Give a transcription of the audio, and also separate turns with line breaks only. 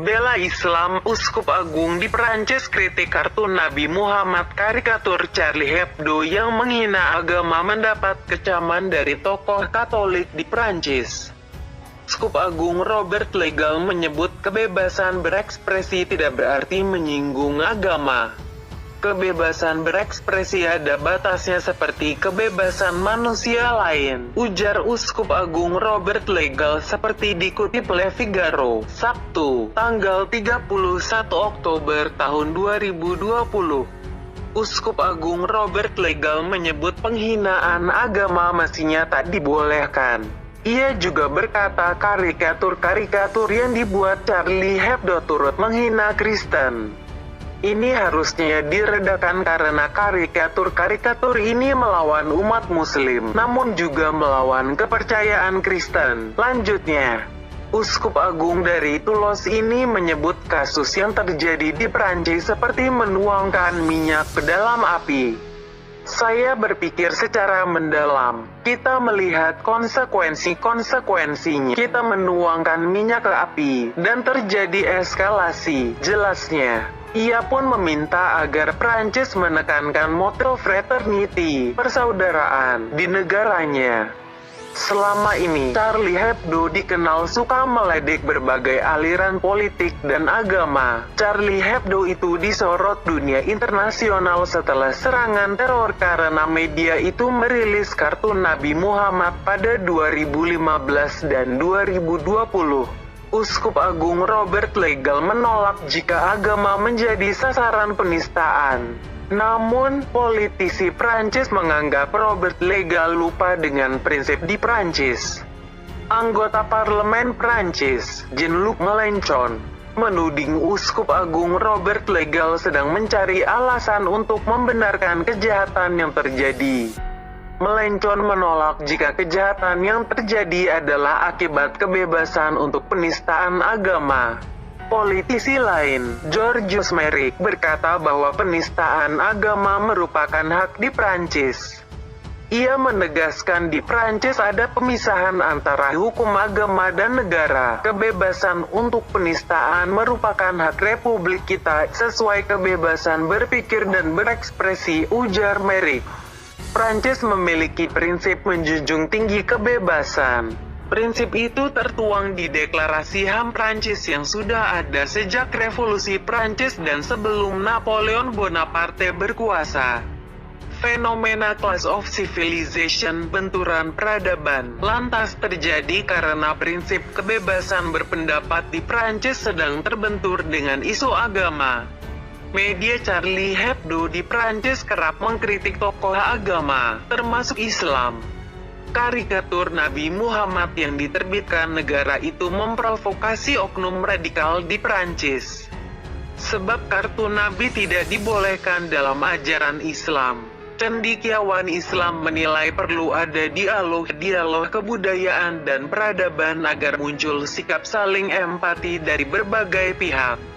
Bela Islam, Uskup Agung di Prancis kritik kartun Nabi Muhammad. Karikatur Charlie Hebdo yang menghina agama mendapat kecaman dari tokoh Katolik di Prancis. Uskup Agung Robert Legal menyebut kebebasan berekspresi tidak berarti menyinggung agama. Kebebasan berekspresi ada batasnya seperti kebebasan manusia lain, ujar Uskup Agung Robert Legal seperti dikutip Le Figaro, Sabtu, tanggal 31 Oktober tahun 2020. Uskup Agung Robert Legal menyebut penghinaan agama mestinya tak dibolehkan. Ia juga berkata karikatur-karikatur yang dibuat Charlie Hebdo turut menghina Kristen. Ini harusnya diredakan karena karikatur-karikatur ini melawan umat muslim, namun juga melawan kepercayaan Kristen. Lanjutnya, Uskup Agung dari Toulouse ini menyebut kasus yang terjadi di Prancis seperti menuangkan minyak ke dalam api. Saya berpikir secara mendalam. Kita melihat konsekuensinya. Kita menuangkan minyak ke api, dan terjadi eskalasi, jelasnya. Ia pun meminta agar Prancis menekankan motif fraternity, persaudaraan, di negaranya. Selama ini, Charlie Hebdo dikenal suka meledek berbagai aliran politik dan agama. Charlie Hebdo itu disorot dunia internasional setelah serangan teror karena media itu merilis kartun Nabi Muhammad pada 2015 dan 2020. Uskup Agung Robert Legal menolak jika agama menjadi sasaran penistaan. Namun, politisi Prancis menganggap Robert Legal lupa dengan prinsip di Prancis. Anggota Parlemen Prancis, Jean-Luc Mélenchon, menuding Uskup Agung Robert Legal sedang mencari alasan untuk membenarkan kejahatan yang terjadi. Mélenchon menolak jika kejahatan yang terjadi adalah akibat kebebasan untuk penistaan agama. Politisi lain, Georges Merrick, berkata bahwa penistaan agama merupakan hak di Prancis. Ia menegaskan di Prancis ada pemisahan antara hukum agama dan negara. Kebebasan untuk penistaan merupakan hak republik kita sesuai kebebasan berpikir dan berekspresi, ujar Merrick. Prancis memiliki prinsip menjunjung tinggi kebebasan. Prinsip itu tertuang di Deklarasi HAM Prancis yang sudah ada sejak Revolusi Prancis dan sebelum Napoleon Bonaparte berkuasa. Fenomena clash of civilization, benturan peradaban, lantas terjadi karena prinsip kebebasan berpendapat di Prancis sedang terbentur dengan isu agama. Media Charlie Hebdo di Prancis kerap mengkritik tokoh agama, termasuk Islam. Karikatur Nabi Muhammad yang diterbitkan negara itu memprovokasi oknum radikal di Prancis. Sebab kartun Nabi tidak dibolehkan dalam ajaran Islam. Cendekiawan Islam menilai perlu ada dialog kebudayaan dan peradaban agar muncul sikap saling empati dari berbagai pihak.